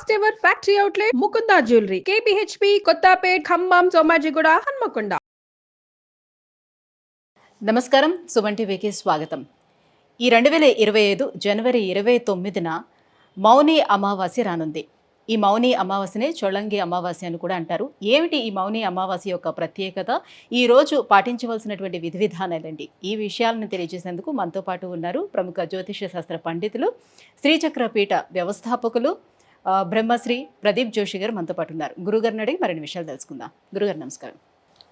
First ever factory outlet Mukunda jewellery KPHB Kothapet Khammam Somajiguda Hanamkonda. నమస్కారం, సుమన్ టీవీకి స్వాగతం. ఈ 2025 జనవరి 29న మౌని అమావాస్య రానుంది. ఈ మౌని అమావాస్యనే చొళంగి అమావాస్య అని కూడా అంటారు. ఏమిటి ఈ మౌని అమావాస్య యొక్క ప్రత్యేకత, ఈ రోజు పాటించవలసినటువంటి విధి విధానాలండి, ఈ విషయాలను తెలియజేసేందుకు మనతో పాటు ఉన్నారు ప్రముఖ జ్యోతిష శాస్త్ర పండితులు, శ్రీచక్ర పీఠ వ్యవస్థాపకులు బ్రహ్మశ్రీ ప్రదీప్ జోషి గారు మనతో పాటు ఉన్నారు. గురుగారిని అడిగి మరిన్ని విషయాలు తెలుసుకుందాం. గురుగారు నమస్కారం.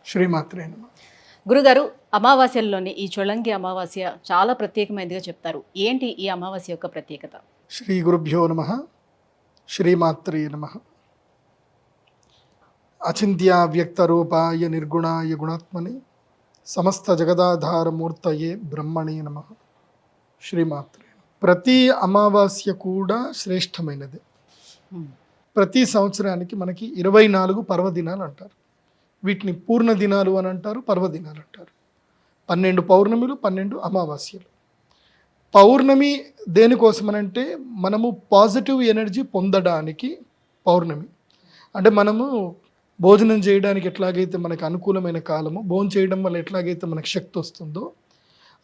శ్రీమాత్రే నమః. గురుగారు, అమావాస్యల్లోని ఈ చొళంగి అమావాస్య చాలా ప్రత్యేకమైనదిగా చెప్తారు. ఏంటి ఈ అమావాస్య యొక్క ప్రత్యేకత? శ్రీ గురుభ్యో నమః. శ్రీమాత్రే నమః. అచింత్య వ్యక్త రూపాయ నిర్గుణాయ గుణాత్మని సమస్త జగదాధారమూర్తయే బ్రహ్మణే నమః. శ్రీమాత్రే. ప్రతి అమావాస్య కూడా శ్రేష్టమైనది. ప్రతి సంవత్సరానికి మనకి 24 పర్వదినాలు అంటారు. వీటిని పూర్ణ దినాలు అని అంటారు, పర్వదినాలు అంటారు. 12 పౌర్ణమిలు, 12 అమావాస్యలు. పౌర్ణమి దేనికోసమనంటే మనము పాజిటివ్ ఎనర్జీ పొందడానికి పౌర్ణమి. అంటే మనము భోజనం చేయడానికి ఎట్లాగైతే మనకు అనుకూలమైన కాలము, భోజనం చేయడం వల్ల ఎట్లాగైతే మనకు శక్తి వస్తుందో,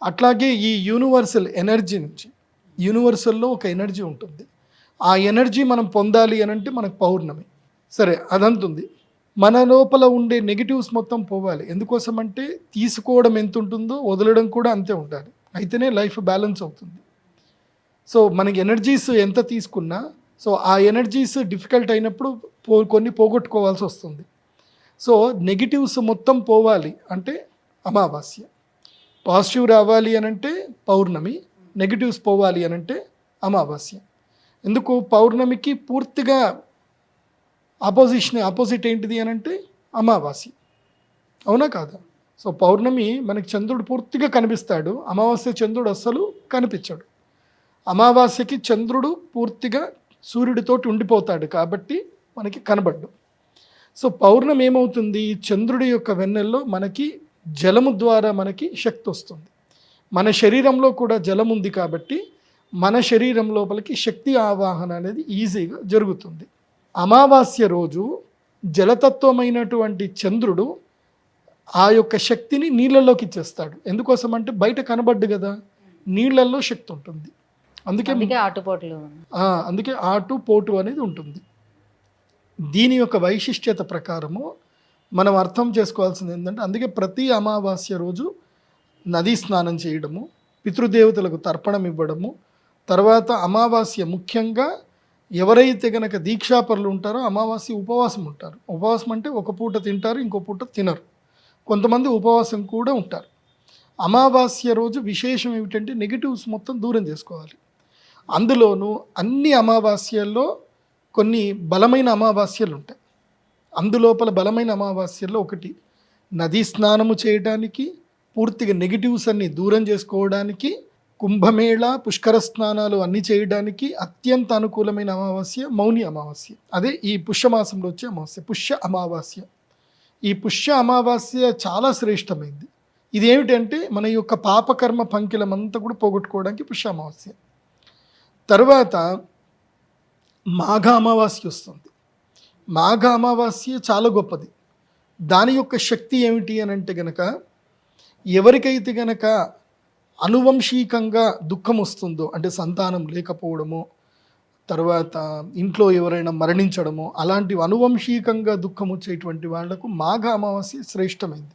అట్లాగే ఈ యూనివర్సల్ ఎనర్జీ నుంచి, యూనివర్సల్లో ఒక ఎనర్జీ ఉంటుంది. ఆ ఎనర్జీ మనం పొందాలి అని అంటే మనకు పౌర్ణమి. సరే, అదంతుంది. మన లోపల ఉండే నెగిటివ్స్ మొత్తం పోవాలి. ఎందుకోసం అంటే తీసుకోవడం ఎంత ఉంటుందో వదలడం కూడా అంతే ఉండాలి. అయితేనే లైఫ్ బ్యాలెన్స్ అవుతుంది. సో మనకి ఎనర్జీస్ ఎంత తీసుకున్నా, సో ఆ ఎనర్జీస్ డిఫికల్ట్ అయినప్పుడు కొన్ని పోగొట్టుకోవాల్సి వస్తుంది. సో నెగిటివ్స్ మొత్తం పోవాలి అంటే అమావాస్య. పాజిటివ్ రావాలి అనంటే పౌర్ణమి, నెగిటివ్స్ పోవాలి అనంటే అమావాస్య. ఎందుకు? పౌర్ణమికి పూర్తిగా ఆపోజిట్ ఏంటిది అని అంటే అమావాస్య. అవునా కాదా? సో పౌర్ణమి మనకి చంద్రుడు పూర్తిగా కనిపిస్తాడు, అమావాస్య చంద్రుడు అస్సలు కనిపించాడు. అమావాస్యకి చంద్రుడు పూర్తిగా సూర్యుడితోటి ఉండిపోతాడు కాబట్టి మనకి కనబడ్డు. సో పౌర్ణమి ఏమవుతుంది? చంద్రుడి యొక్క వెన్నెల్లో మనకి జలము ద్వారా మనకి శక్తి వస్తుంది. మన శరీరంలో కూడా జలం ఉంది కాబట్టి మన శరీరం లోపలికి శక్తి ఆవాహన అనేది ఈజీగా జరుగుతుంది. అమావాస్య రోజు జలతత్వమైనటువంటి చంద్రుడు ఆ యొక్క శక్తిని నీళ్ళల్లోకి ఇచ్చేస్తాడు. ఎందుకోసం అంటే బయట కనబడ్డు కదా, నీళ్ళల్లో శక్తి ఉంటుంది. అందుకే ఆటు పోటు అనేది ఉంటుంది. దీని యొక్క వైశిష్ట్యత ప్రకారము మనం అర్థం చేసుకోవాల్సింది ఏంటంటే, అందుకే ప్రతి అమావాస్య రోజు నదీ స్నానం చేయడము, పితృదేవతలకు తర్పణం ఇవ్వడము, తర్వాత అమావాస్య ముఖ్యంగా ఎవరైతే గనక దీక్షాపరులు ఉంటారో అమావాస్య ఉపవాసం ఉంటారు. ఉపవాసం అంటే ఒక పూట తింటారు, ఇంకో పూట తినరు. కొంతమంది ఉపవాసం కూడా ఉంటారు. అమావాస్య రోజు విశేషం ఏమిటంటే నెగిటివ్స్ మొత్తం దూరం చేసుకోవాలి. అందులోనూ అన్ని అమావాస్యల్లో కొన్ని బలమైన అమావాస్యలు ఉంటాయి. అందులోపల బలమైన అమావాస్యల్లో ఒకటి నదీ స్నానము చేయడానికి, పూర్తిగా నెగిటివ్స్ అన్ని దూరం చేసుకోవడానికి, కుంభమేళ పుష్కర స్నానాలు అన్నీ చేయడానికి అత్యంత అనుకూలమైన అమావాస్య మౌని అమావాస్య. అదే ఈ పుష్యమాసంలో వచ్చే అమావాస్య, పుష్య అమావాస్య. ఈ పుష్య అమావాస్య చాలా శ్రేష్టమైంది. ఇదేమిటంటే మన యొక్క పాపకర్మ పంకిలమంతా కూడా పోగొట్టుకోవడానికి పుష్య అమావాస్య. తర్వాత మాఘ అమావాస్య వస్తుంది. మాఘ అమావాస్య చాలా గొప్పది. దాని యొక్క శక్తి ఏమిటి అని అంటే గనక, ఎవరికైతే గనక అనువంశికంగా దుఃఖం వస్తుందో, అంటే సంతానం లేకపోవడమో, తర్వాత ఇంట్లో ఎవరైనా మరణించడమో, అలాంటివి అనువంశికంగా దుఃఖం వచ్చేటువంటి వాళ్లకు మాఘ అమావాస్య శ్రేష్టమైంది.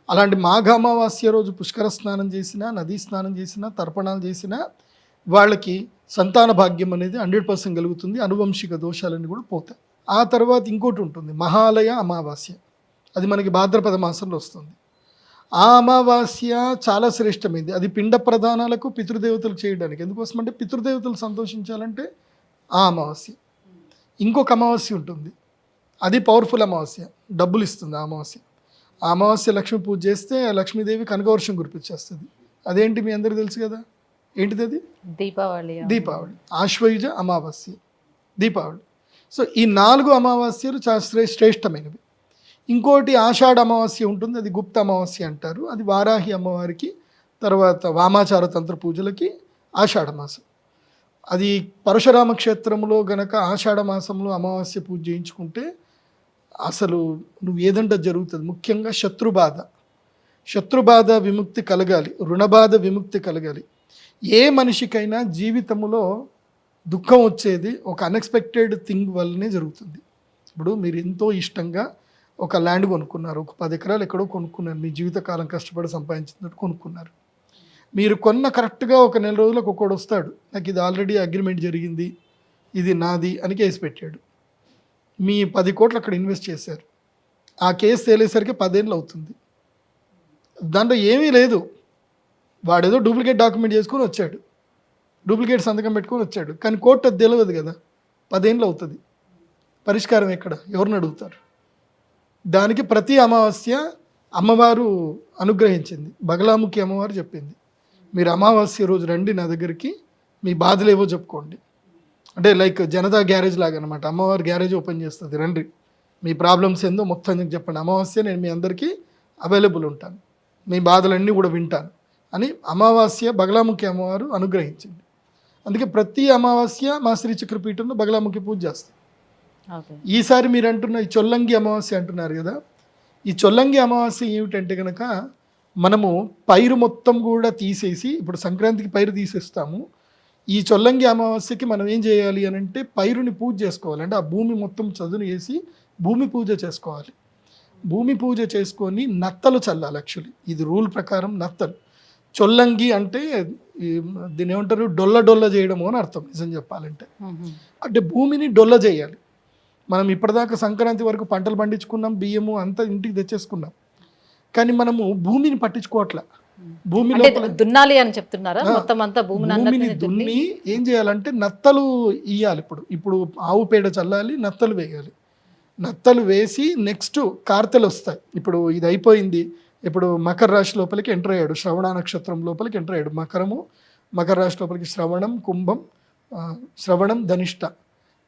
అలాంటి మాఘ అమావాస్య రోజు పుష్కర స్నానం చేసినా, నదీ స్నానం చేసినా, తర్పణాలు చేసినా వాళ్ళకి సంతాన భాగ్యం అనేది 100% కలుగుతుంది. అనువంశిక దోషాలన్నీ కూడా పోతాయి. ఆ తర్వాత ఇంకోటి ఉంటుంది, మహాలయ అమావాస్య. అది మనకి భాద్రపద మాసంలో వస్తుంది. ఆ అమావాస్య చాలా శ్రేష్టమైంది. అది పిండ ప్రదానాలకు, పితృదేవతలు చేయడానికి. ఎందుకోసం అంటే పితృదేవతలు సంతోషించాలంటే ఆ అమావాస్య. ఇంకొక అమావాస్య ఉంటుంది, అది పవర్ఫుల్ అమావాస్య, డబ్బులు ఇస్తుంది ఆ అమావాస్య. ఆ అమావాస్య లక్ష్మీ పూజ చేస్తే లక్ష్మీదేవి కనకవర్షం కురిపించేస్తుంది. అదేంటి మీ అందరికీ తెలుసు కదా, ఏంటిది? అది దీపావళి. ఆశ్వయుజ అమావాస్య, దీపావళి. సో ఈ 4 అమావాస్యలు చాలా శ్రేష్టమైనవి. ఇంకోటి ఆషాఢ అమావాస్య ఉంటుంది, అది గుప్త అమావాస్య అంటారు. అది వారాహి అమ్మవారికి, తర్వాత వామాచార తంత్ర పూజలకి ఆషాఢ మాసం. అది పరశురామ క్షేత్రంలో గనక ఆషాఢ మాసంలో అమావాస్య పూజ చేయించుకుంటే అసలు నువ్వు ఏదంటే జరుగుతుంది. ముఖ్యంగా శత్రుబాధ విముక్తి కలగాలి, రుణబాధ విముక్తి కలగాలి. ఏ మనిషికైనా జీవితంలో దుఃఖం వచ్చేది ఒక అన్ఎక్స్పెక్టెడ్ థింగ్ వల్లనే జరుగుతుంది. ఇప్పుడు మీరు ఎంతో ఇష్టంగా ఒక ల్యాండ్ కొనుక్కున్నారు, ఒక 10 ఎకరాలు ఎక్కడో కొనుక్కున్నారు, మీ జీవితకాలం కష్టపడి సంపాదించినట్టు కొనుక్కున్నారు. మీరు కొన్న కరెక్ట్గా ఒక నెల రోజులకు ఒకడు వస్తాడు, నాకు ఇది ఆల్రెడీ అగ్రిమెంట్ జరిగింది, ఇది నాది అని కేసు పెట్టాడు. మీ 10 కోట్లు అక్కడ ఇన్వెస్ట్ చేశారు. ఆ కేసు తేలేసరికి 10 ఏళ్ళు అవుతుంది. దాంట్లో ఏమీ లేదు, వాడేదో డూప్లికేట్ డాక్యుమెంట్ చేసుకొని వచ్చాడు, డూప్లికేట్ సంతకం పెట్టుకొని వచ్చాడు. కానీ కోర్టు అది తెలియదు కదా, 10 ఏళ్ళు అవుతుంది. పరిష్కారం ఎక్కడ, ఎవరిని అడుగుతారు? దానికి ప్రతి అమావాస్య అమ్మవారు అనుగ్రహించింది. బగలాముఖి అమ్మవారు చెప్పింది, మీరు అమావాస్య రోజు రండి నా దగ్గరికి, మీ బాధలు ఏవో చెప్పుకోండి. అంటే లైక్ జనతా గ్యారేజ్ లాగా అనమాట. అమ్మవారు గ్యారేజ్ ఓపెన్ చేస్తుంది, రండి మీ ప్రాబ్లమ్స్ ఏందో మొత్తం చెప్పండి, అమావాస్య నేను మీ అందరికీ అవైలబుల్ ఉంటాను, మీ బాధలన్నీ కూడా వింటాను అని అమావాస్య బగలాముఖి అమ్మవారు అనుగ్రహించింది. అందుకే ప్రతి అమావాస్య మా శ్రీ చక్రపీఠంలో బగలాముఖి పూజ చేస్తాం. ఈసారి మీరు అంటున్న ఈ చొల్లంగి అమావాస్య అంటున్నారు కదా, ఈ చొల్లంగి అమావాస్య ఏమిటంటే కనుక మనము పైరు మొత్తం కూడా తీసేసి, ఇప్పుడు సంక్రాంతికి పైరు తీసేస్తాము, ఈ చొల్లంగి అమావాస్యకి మనం ఏం చేయాలి అని అంటే పైరుని పూజ చేసుకోవాలి. అంటే ఆ భూమి మొత్తం చదును వేసి భూమి పూజ చేసుకోవాలి. భూమి పూజ చేసుకొని నత్తలు చల్లాలి. యాక్చువల్లీ ఇది రూల్ ప్రకారం నత్తలు. చొల్లంగి అంటే దీని ఏమంటారు, డొల్ల చేయడము అని అర్థం నిజం చెప్పాలంటే. అంటే భూమిని డొల్ల చేయాలి. మనం ఇప్పటిదాకా సంక్రాంతి వరకు పంటలు పండించుకున్నాం, బియ్యము అంతా ఇంటికి తెచ్చేసుకున్నాం, కానీ మనము భూమిని పట్టించుకోవట్లే. భూమిలో దున్నాలి అని చెప్తున్నారా? మొత్తం అంతా భూమిని దున్ని ఏం చేయాలంటే నత్తలు ఇయ్యాలి. ఇప్పుడు ఆవు పేడ చల్లాలి, నత్తలు వేయాలి. నత్తలు వేసి నెక్స్ట్ కార్తెలు వస్తాయి. ఇప్పుడు ఇది అయిపోయింది, ఇప్పుడు మకర రాశి లోపలికి ఎంటర్ అయ్యాడు, శ్రవణ నక్షత్రం లోపలికి ఎంటర్ అయ్యాడు. మకర రాశి లోపలికి శ్రవణం, కుంభం, శ్రవణం,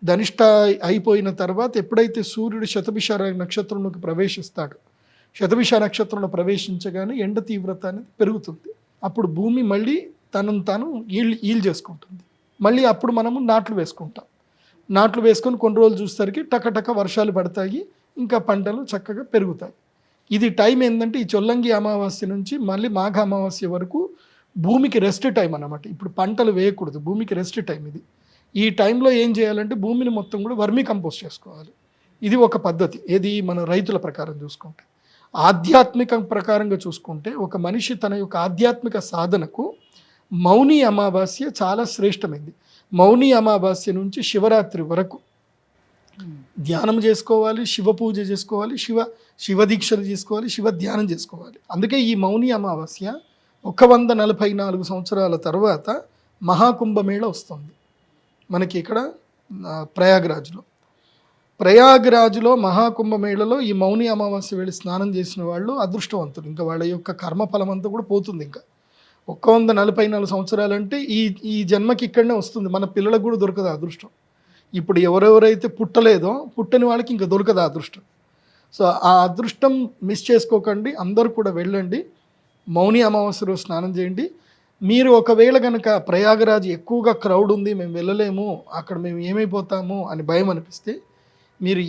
ధనిష్ట అయిపోయిన తర్వాత ఎప్పుడైతే సూర్యుడు శతభిష నక్షత్రంలోకి ప్రవేశిస్తాడు, శతభిష నక్షత్రంలో ప్రవేశించగానే ఎండ తీవ్రత అనేది పెరుగుతుంది. అప్పుడు భూమి మళ్ళీ తనను తాను ఈల్ చేసుకుంటుంది. మళ్ళీ అప్పుడు మనము నాట్లు వేసుకుంటాం. నాట్లు వేసుకొని కొన్ని రోజులు చూసేసరికి టకటక వర్షాలు పడతాయి, ఇంకా పంటలు చక్కగా పెరుగుతాయి. ఇది టైం ఏంటంటే ఈ చొల్లంగి అమావాస్య నుంచి మళ్ళీ మాఘ అమావాస్య వరకు భూమికి రెస్ట్ టైం అన్నమాట. ఇప్పుడు పంటలు వేయకూడదు, భూమికి రెస్ట్ టైం ఇది. ఈ టైంలో ఏం చేయాలంటే భూమిని మొత్తం కూడా వర్మీ కంపోస్ట్ చేసుకోవాలి. ఇది ఒక పద్ధతి. ఏది మన రైతుల ప్రకారం చూసుకుంటే. ఆధ్యాత్మిక ప్రకారంగా చూసుకుంటే ఒక మనిషి తన యొక్క ఆధ్యాత్మిక సాధనకు మౌని అమావాస్య చాలా శ్రేష్టమైంది. మౌని అమావాస్య నుంచి శివరాత్రి వరకు ధ్యానం చేసుకోవాలి, శివ పూజ చేసుకోవాలి, శివ దీక్షలు చేసుకోవాలి, శివ ధ్యానం చేసుకోవాలి. అందుకే ఈ మౌని అమావాస్య 144 సంవత్సరాల తర్వాత మహాకుంభమేళ వస్తుంది మనకి ఇక్కడ ప్రయాగ్రాజ్లో మహాకుంభమేళలో ఈ మౌని అమావాస్య వెళ్ళి స్నానం చేసిన వాళ్ళు అదృష్టవంతులు. ఇంకా వాళ్ళ యొక్క కర్మఫలం అంతా కూడా పోతుంది. ఇంకా 144 సంవత్సరాలంటే ఈ జన్మకి ఇక్కడనే వస్తుంది. మన పిల్లలకు కూడా దొరకదు అదృష్టం. ఇప్పుడు ఎవరెవరైతే పుట్టలేదో పుట్టని వాళ్ళకి ఇంకా దొరకదు అదృష్టం. సో ఆ అదృష్టం మిస్ చేసుకోకండి, అందరూ కూడా వెళ్ళండి, మౌని అమావాస్య రోజు స్నానం చేయండి. మీరు ఒకవేళ కనుక ప్రయాగరాజ్ ఎక్కువగా క్రౌడ్ ఉంది, మేము వెళ్ళలేము, అక్కడ మేము ఏమైపోతాము అని భయం అనిపిస్తే మీరు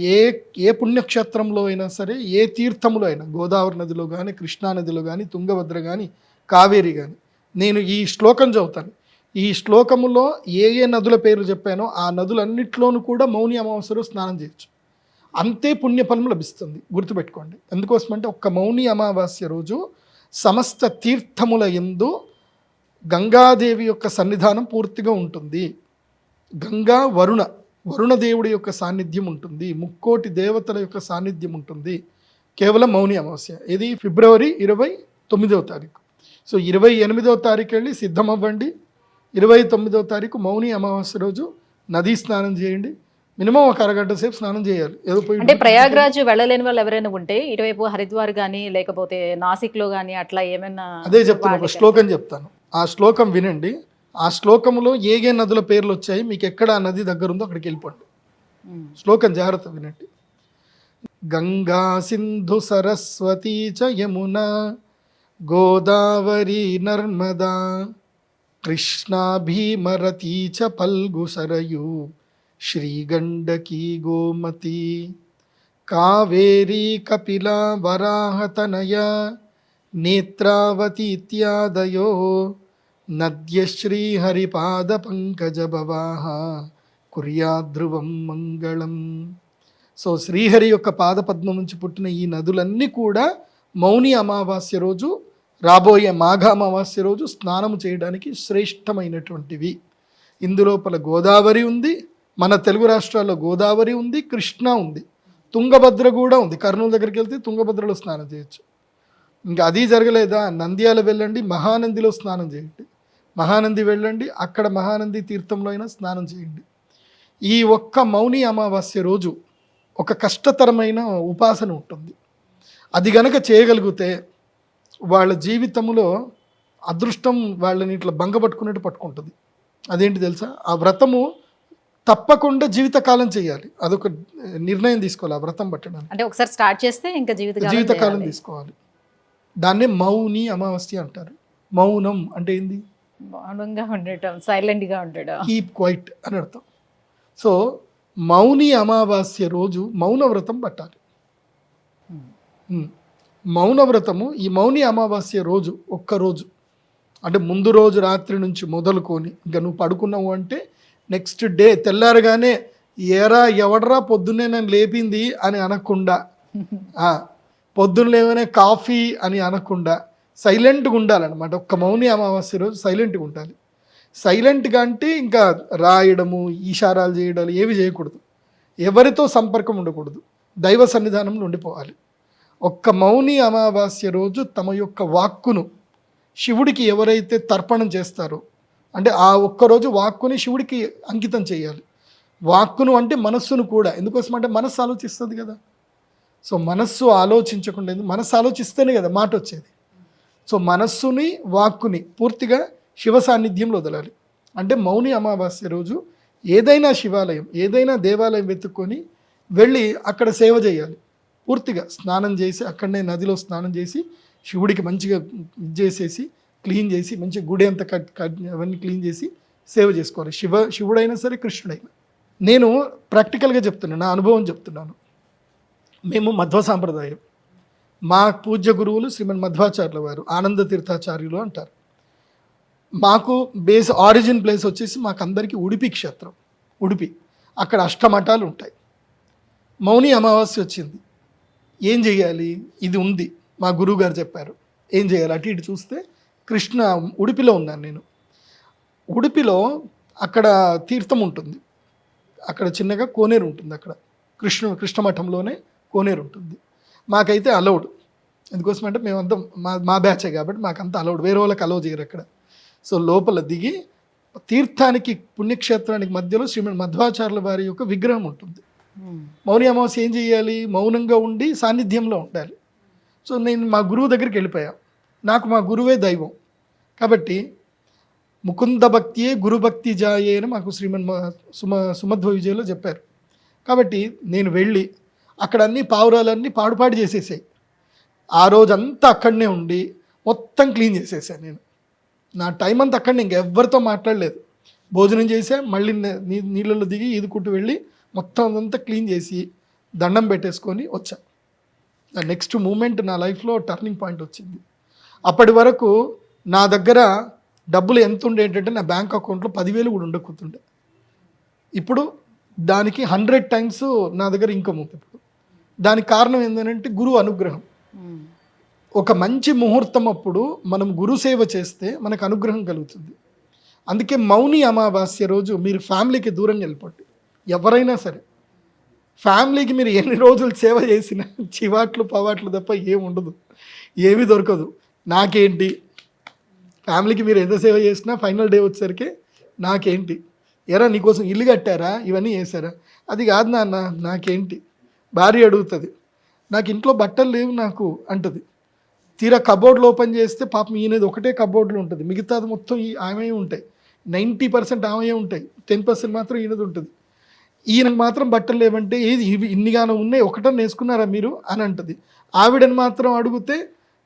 ఏ పుణ్యక్షేత్రంలో అయినా సరే, ఏ తీర్థంలో అయినా, గోదావరి నదిలో కానీ, కృష్ణానదిలో కానీ, తుంగభద్ర కానీ, కావేరి కానీ, నేను ఈ శ్లోకం చదువుతాను. ఈ శ్లోకములో ఏ నదుల పేరు చెప్పానో ఆ నదులన్నిట్లోనూ కూడా మౌని అమావాస్యలో స్నానం చేయొచ్చు. అంతే పుణ్యఫలం లభిస్తుంది, గుర్తుపెట్టుకోండి. ఎందుకోసమంటే ఒక్క మౌని అమావాస్య రోజు సమస్త తీర్థముల యందు గంగాదేవి యొక్క సన్నిధానం పూర్తిగా ఉంటుంది. గంగా వరుణ దేవుడి యొక్క సాన్నిధ్యం ఉంటుంది, ముక్కోటి దేవతల యొక్క సాన్నిధ్యం ఉంటుంది కేవలం మౌని అమావాస్య. ఇది ఫిబ్రవరి 29వ తారీఖు. సో 28వ తారీఖు వెళ్ళి సిద్ధమవ్వండి. 29వ తారీఖు మౌని అమావాస్య రోజు నదీ స్నానం చేయండి. మినిమం ఒక అరగంట సేపు స్నానం చేయాలి. అంటే ప్రయాగ్రాజ్ వెళ్ళలేని వాళ్ళు ఎవరైనా ఉంటే ఇటువైపు హరిద్వార్ కానీ లేకపోతే నాసిక్లో కానీ అట్లా ఏమైనా, అదే చెప్తాను, ఒక శ్లోకం చెప్తాను, ఆ శ్లోకం వినండి. ఆ శ్లోకంలో ఏ నదుల పేర్లు వచ్చాయి, మీకు ఎక్కడ ఆ నది దగ్గర ఉందో అక్కడికి వెళ్ళిపోండి. శ్లోకం జాగ్రత్త వినండి. గంగా సింధు సరస్వతీ చ యమున గోదావరి నర్మదా కృష్ణా భీమరతీ చ పల్గు సరయు శ్రీగండకీ గోమతి కావేరీ కపిలా వరాహతనయ నేత్రావతి ఇత్యాదయో నద్యశ్రీహరిపాద పంకజభవాహ కుర్యాద్ధ్రువం మంగళం. సో శ్రీహరి యొక్క పాదపద్మం నుంచి పుట్టిన ఈ నదులన్నీ కూడా మౌని అమావాస్య రోజు, రాబోయే మాఘ అమావాస్య రోజు స్నానం చేయడానికి శ్రేష్టమైనటువంటివి. ఇందులోపల గోదావరి ఉంది, మన తెలుగు రాష్ట్రాల్లో గోదావరి ఉంది, కృష్ణా ఉంది, తుంగభద్ర కూడా ఉంది. కర్నూలు దగ్గరికి వెళ్తే తుంగభద్రలో స్నానం చేయొచ్చు. ఇంకా అది జరగలేదా, నంద్యాల వెళ్ళండి, మహానందిలో స్నానం చేయండి. మహానంది వెళ్ళండి, అక్కడ మహానంది తీర్థంలో అయినా స్నానం చేయండి. ఈ ఒక్క మౌని అమావాస్య రోజు ఒక కష్టతరమైన ఉపాసన ఉంటుంది. అది గనక చేయగలిగితే వాళ్ళ జీవితంలో అదృష్టం వాళ్ళని ఇట్లా బంగపట్టుకున్నట్టు పట్టుకుంటుంది. అదేంటి తెలుసా, ఆ వ్రతము తప్పకుండా జీవితకాలం చేయాలి. అదొక నిర్ణయం తీసుకోవాలి ఆ వ్రతం పట్టడానికి. అంటే ఒకసారి స్టార్ట్ చేస్తే ఇంకా జీవితకాలం తీసుకోవాలి. దాన్నే మౌని అమావాస్య అంటారు. మౌనం అంటే ఏంది, మౌనంగా ఉండటం, సైలెంట్గా ఉండడం, కీప్ క్వైట్ అని అర్థం. సో మౌని అమావాస్య రోజు మౌన వ్రతం పట్టాలి. మౌన వ్రతము ఈ మౌని అమావాస్య రోజు ఒక్కరోజు, అంటే ముందు రోజు రాత్రి నుంచి మొదలుకొని ఇంకా నువ్వు పడుకున్నావు అంటే నెక్స్ట్ డే తెల్లారగానే ఏరా ఎవడరా పొద్దున్నే నన్ను లేపింది అని అనకుండా, పొద్దున్న లేవనే కాఫీ అని అనకుండా సైలెంట్గా ఉండాలన్నమాట. ఒక్క మౌని అమావాస్య రోజు సైలెంట్గా ఉండాలి. సైలెంట్గా అంటే ఇంకా రాయడము, ఈషారాలు చేయడాలు ఏవి చేయకూడదు. ఎవరితో సంపర్కం ఉండకూడదు. దైవ సన్నిధానంలో ఉండిపోవాలి. ఒక్క మౌని అమావాస్య రోజు తమ యొక్క వాక్కును శివుడికి ఎవరైతే తర్పణం చేస్తారో, అంటే ఆ ఒక్కరోజు వాక్కుని శివుడికి అంకితం చేయాలి. వాక్కును అంటే మనస్సును కూడా, ఎందుకోసం అంటే మనస్సు ఆలోచిస్తుంది కదా. సో మనస్సు ఆలోచించకుండా, మనస్సు ఆలోచిస్తేనే కదా మాట వచ్చేది. సో మనస్సుని వాక్కుని పూర్తిగా శివ సాన్నిధ్యంలో వదలాలి. అంటే మౌని అమావాస్య రోజు ఏదైనా శివాలయం, ఏదైనా దేవాలయం వెతుక్కొని వెళ్ళి అక్కడ సేవ చేయాలి. పూర్తిగా స్నానం చేసి అక్కడనే నదిలో స్నానం చేసి శివుడికి మంచిగా ఇది చేసేసి క్లీన్ చేసి మంచిగా గుడి అంతా అవన్నీ క్లీన్ చేసి సేవ చేసుకోవాలి. శివుడైనా సరే కృష్ణుడైనా. నేను ప్రాక్టికల్గా చెప్తున్నాను, నా అనుభవం చెప్తున్నాను. మేము మధ్వ సాంప్రదాయం. మా పూజ్య గురువులు శ్రీమన్ మధ్వాచార్యుల వారు, ఆనంద తీర్థాచార్యులు అంటారు. మాకు ఆరిజిన్ ప్లేస్ వచ్చేసి మాకు అందరికీ ఉడిపి క్షేత్రం. ఉడిపి అక్కడ అష్టమఠాలు ఉంటాయి. మౌని అమావాస్య వచ్చింది, ఏం చేయాలి, ఇది ఉంది, మా గురువు గారు చెప్పారు ఏం చేయాలి. అటు ఇటు చూస్తే ఉడిపిలో ఉన్నాను నేను. ఉడిపిలో అక్కడ తీర్థం ఉంటుంది, అక్కడ చిన్నగా కోనేరు ఉంటుంది. అక్కడ కృష్ణమఠంలోనే కోనేరు ఉంటుంది. మాకైతే అలౌడ్, ఎందుకోసం అంటే మేమంతా మా బ్యాచే కాబట్టి మాకంతా అలౌడ్, వేరే వాళ్ళకి అలౌ చేయరు అక్కడ. సో లోపల దిగి తీర్థానికి పుణ్యక్షేత్రానికి మధ్యలో శ్రీమన్ మధ్వాచార్యుల వారి యొక్క విగ్రహం ఉంటుంది. మౌని అమావాస్య ఏం చేయాలి, మౌనంగా ఉండి సాన్నిధ్యంలో ఉండాలి. సో నేను మా గురువు దగ్గరికి వెళ్ళిపోయా. నాకు మా గురువే దైవం కాబట్టి ముకుంద భక్తియే గురుభక్తి జాయే అని మాకు శ్రీమన్ సుమధ్వ విజయలో చెప్పారు. కాబట్టి నేను వెళ్ళి అక్కడ అన్ని పావురాలన్నీ పాడుపాడు చేసేసాయి. ఆ రోజంతా అక్కడనే ఉండి మొత్తం క్లీన్ చేసేసాను నేను. నా టైం అంతా అక్కడనే, ఇంకెవ్వరితో మాట్లాడలేదు. భోజనం చేసా, మళ్ళీ నీళ్ళలో దిగి ఈదుకుంటూ వెళ్ళి మొత్తం అదంతా క్లీన్ చేసి దండం పెట్టేసుకొని వచ్చా. నెక్స్ట్ మూమెంట్ నా లైఫ్లో టర్నింగ్ పాయింట్ వచ్చింది. అప్పటి వరకు నా దగ్గర డబ్బులు ఎంత ఉండే ఏంటంటే నా బ్యాంక్ అకౌంట్లో 10,000 కూడా ఉండకపోతుండే. ఇప్పుడు దానికి 100 టైమ్స్ నా దగ్గర ఇన్కమ్ ఉంది ఇప్పుడు. దానికి కారణం ఏంటంటే గురువు అనుగ్రహం. ఒక మంచి ముహూర్తం అప్పుడు మనం గురు సేవ చేస్తే మనకు అనుగ్రహం కలుగుతుంది. అందుకే మౌని అమావాస్య రోజు మీరు ఫ్యామిలీకి దూరంగా వెళ్ళిపోండి. ఎవరైనా సరే ఫ్యామిలీకి మీరు ఎన్ని రోజులు సేవ చేసినా చివాట్లు పవాట్లు తప్ప ఏముండదు, ఏమీ దొరకదు. నాకేంటి, ఫ్యామిలీకి మీరు ఎంత సేవ చేసినా ఫైనల్ డే వచ్చేసరికి నాకేంటి, ఎరా నీకోసం ఇల్లు కట్టారా, ఇవన్నీ చేశారా, అది కాదు నాన్న నాకేంటి. భార్య అడుగుతుంది, నాకు ఇంట్లో బట్టలు లేవు నాకు అంటుంది. తీరా కబోర్డ్లు ఓపెన్ చేస్తే పాపం ఈయనది ఒకటే కబోర్డ్లు ఉంటుంది, మిగతాది మొత్తం ఆమె ఉంటాయి. 90% ఆమె ఉంటాయి, 10% మాత్రం ఈయనది ఉంటుంది. ఈయనకు మాత్రం బట్టలు లేవంటే ఏది ఇవి ఇన్నిగానో ఉన్నాయి, ఒకటని వేసుకున్నారా మీరు అని అంటుంది. ఆవిడని మాత్రం అడిగితే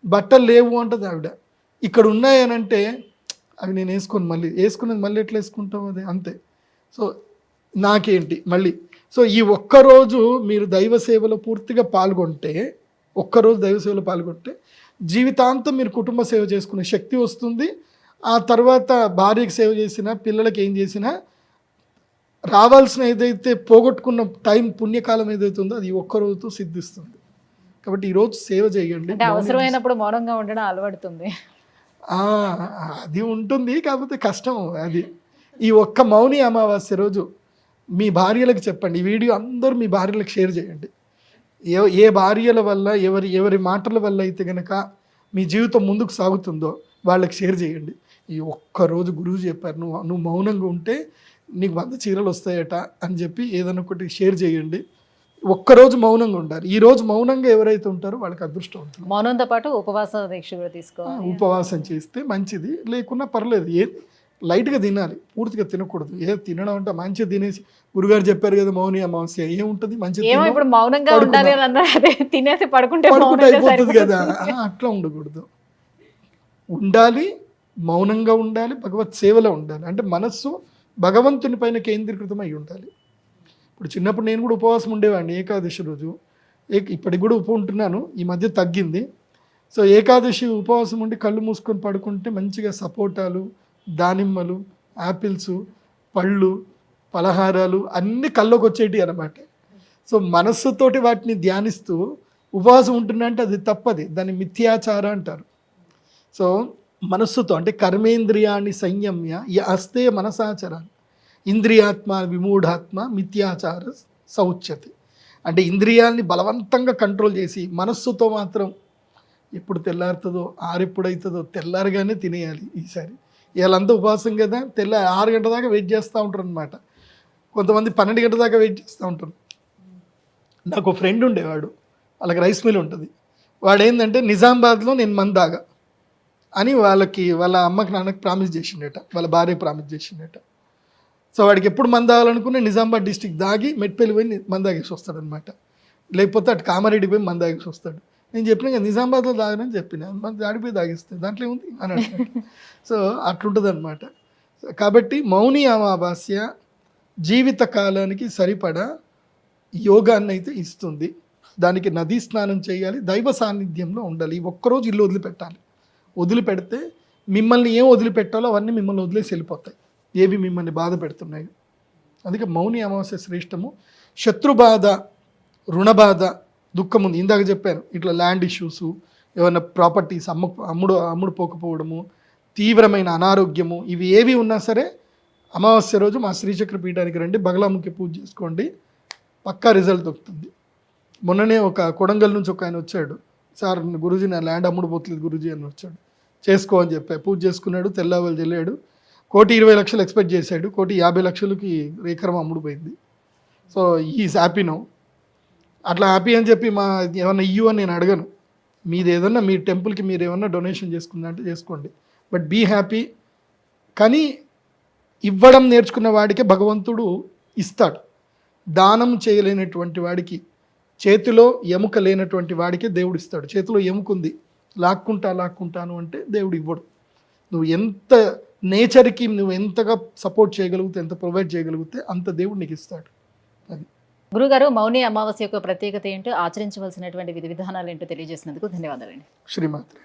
బట్టలు లేవు అంటుంది ఆవిడ. ఇక్కడ ఉన్నాయనంటే అవి నేను వేసుకున్నది మళ్ళీ ఎట్లా వేసుకుంటాం, అది అంతే. సో నాకేంటి మళ్ళీ, సో ఈ ఒక్కరోజు మీరు దైవ సేవలో పూర్తిగా పాల్గొంటే, ఒక్కరోజు దైవ సేవలో పాల్గొంటే జీవితాంతం మీరు కుటుంబ సేవ చేసుకునే శక్తి వస్తుంది. ఆ తర్వాత భార్యకి సేవ చేసినా, పిల్లలకి ఏం చేసినా రావాల్సిన ఏదైతే పోగొట్టుకున్న టైం, పుణ్యకాలం ఏదైతే ఉందో అది ఒక్కరోజుతో సిద్ధిస్తుంది. కాబట్టి ఈరోజు సేవ చేయండి. అవసరమైనప్పుడు మౌనంగా ఉండడం అలవడుతుంది. అది ఉంటుంది, కాకపోతే కష్టం అది. ఈ ఒక్క మౌని అమావాస్య రోజు మీ భార్యలకు చెప్పండి. ఈ వీడియో అందరూ మీ భార్యలకు షేర్ చేయండి. ఏ భార్యల వల్ల, ఎవరి మాటల వల్ల అయితే కనుక మీ జీవితం ముందుకు సాగుతుందో వాళ్ళకి షేర్ చేయండి. ఈ ఒక్కరోజు గురువు చెప్పారు, నువ్వు మౌనంగా ఉంటే నీకు 100 చీరలు వస్తాయట అని చెప్పి ఏదైనా ఒకటి షేర్ చేయండి. ఒక్కరోజు మౌనంగా ఉండాలి. ఈ రోజు మౌనంగా ఎవరైతే ఉంటారో వాళ్ళకి అదృష్టం ఉంటుంది. మౌనంతో పాటు ఉపవాస దీక్ష కూడా తీసుకోవాలి. ఉపవాసం చేస్తే మంచిది, లేకున్నా పర్లేదు. లైట్గా తినాలి, పూర్తిగా తినకూడదు. తినడం అంటే మంచిగా తినేసి, గురుగారు చెప్పారు కదా మౌని అమావాస్య ఏముంటుంది, మంచిగా ఇప్పుడు మౌనంగా ఉండాలి తినేసి పడుకుంటే అయిపోతుంది కదా, అట్లా ఉండకూడదు. ఉండాలి, మౌనంగా ఉండాలి, భగవత్ సేవలో ఉండాలి. అంటే మనస్సు భగవంతుని పైన కేంద్రీకృతం అయి ఉండాలి. ఇప్పుడు చిన్నప్పుడు నేను కూడా ఉపవాసం ఉండేవాడిని ఏకాదశి రోజు. ఇప్పటికి కూడా ఉంటున్నాను, ఈ మధ్య తగ్గింది. సో ఏకాదశి ఉపవాసం ఉండి కళ్ళు మూసుకొని పడుకుంటే మంచిగా సపోటాలు, దానిమ్మలు, యాపిల్స్, పళ్ళు, పలహారాలు అన్నీ కళ్ళలోకి వచ్చేటి అన్నమాట. సో మనస్సుతోటి వాటిని ధ్యానిస్తూ ఉపవాసం ఉంటున్నా అంటే అది తప్పది, దాన్ని మిథ్యాచార అంటారు. సో మనస్సుతో అంటే కర్మేంద్రియాన్ని సంయమ్య అస్తే మనసాచరాన్ని ఇంద్రియాత్మ విమూఢాత్మ మిథ్యాచార సౌచ్యతి. అంటే ఇంద్రియాల్ని బలవంతంగా కంట్రోల్ చేసి మనస్సుతో మాత్రం ఎప్పుడు తెల్లారుతుందో, ఆరెప్పుడవుతుందో తెల్లారగానే తినేయాలి. ఈసారి వీళ్ళంతా ఉపవాసం కదా, 6 గంటల దాకా వెయిట్ చేస్తూ ఉంటారు అనమాట. కొంతమంది 12 గంటల దాకా వెయిట్ చేస్తూ ఉంటారు. నాకు ఒక ఫ్రెండ్ ఉండేవాడు, వాళ్ళకి రైస్ మిల్ ఉంటుంది. వాడు ఏంటంటే నిజామాబాద్లో నేను మందు తాగా అని వాళ్ళ అమ్మకి నాన్నకి ప్రామిస్ చేసిండట, వాళ్ళ భార్య ప్రామిస్ చేసిండట. సో వాడికి ఎప్పుడు మందు తాగాలనుకునే నిజామాబాద్ డిస్టిక్ దాగి మెట్పల్లి పోయి మందు తాగేసి వస్తాడనమాట. లేకపోతే అటు కామారెడ్డి పోయి మందు తాగేసి వస్తాడు. నేను చెప్పిన కదా నిజామాబాద్లో తాగనని చెప్పిన, మంది ఆడిపోయి తాగిస్తే దాంట్లో ఏముంది అని అంటాడు. సో అట్లుంటుంది అనమాట. కాబట్టి మౌని అమావాస్య జీవిత కాలానికి సరిపడా యోగాన్ని అయితే ఇస్తుంది. దానికి నదీ స్నానం చేయాలి, దైవ సాన్నిధ్యంలో ఉండాలి. ఒక్కరోజు ఇల్లు వదిలిపెట్టాలి. వదిలిపెడితే మిమ్మల్ని ఏం వదిలిపెట్టాలో అవన్నీ మిమ్మల్ని వదిలేసి వెళ్ళిపోతాయి, ఏవి మిమ్మల్ని బాధ పెడుతున్నాయి. అందుకే మౌని అమావాస్య శ్రేష్టము. శత్రుబాధ, రుణబాధ, దుఃఖం ఉంది. ఇందాక చెప్పాను, ఇట్లా ల్యాండ్ ఇష్యూసు, ఏమైనా ప్రాపర్టీస్ అమ్ముడు పోకపోవడము, తీవ్రమైన అనారోగ్యము, ఇవి ఏవి ఉన్నా సరే అమావాస్య రోజు మా శ్రీచక్ర పీఠానికి రండి, బగలాముఖి పూజ చేసుకోండి, పక్కా రిజల్ట్ దొరుకుతుంది. మొన్ననే ఒక కొడంగల్ నుంచి ఒక ఆయన వచ్చాడు, సార్ గురూజీ నా ల్యాండ్ అమ్ముడు పోతలేదు గురూజీ అని వచ్చాడు. చేసుకో అని చెప్పా, పూజ చేసుకున్నాడు, తెల్లవాళ్ళు చెల్లాడు. 1,20,00,000 ఎక్స్పెక్ట్ చేశాడు, 1,50,00,000కి రేకరం అమ్ముడుపోయింది. So is happy now. అట్లా హ్యాపీ అని చెప్పి ఏమన్నా ఇయ్యు అని నేను అడగను. మీది ఏదన్నా మీ టెంపుల్కి మీరు ఏమన్నా డొనేషన్ చేసుకుందా అంటే చేసుకోండి, బట్ బీ హ్యాపీ. కానీ ఇవ్వడం నేర్చుకున్న వాడికే భగవంతుడు ఇస్తాడు. దానం చేయలేనటువంటి వాడికి, చేతిలో ఎముక లేనటువంటి వాడికే దేవుడు ఇస్తాడు. చేతిలో ఎముకుంది, లాక్కుంటాను అంటే దేవుడు ఇవ్వడు. నువ్వు ఎంత నేచర్కి నువ్వు ఎంతగా సపోర్ట్ చేయగలిగితే, ఎంత ప్రొవైడ్ చేయగలిగితే అంత దేవుడు నీకు ఇస్తాడు. అది గురుగారు, మౌని అమావాస్య యొక్క ప్రత్యేకత ఏంటో, ఆచరించవలసినటువంటి విధి విధానాలు ఏంటో తెలియజేసినందుకు ధన్యవాదాలండి. శ్రీమాత్రే.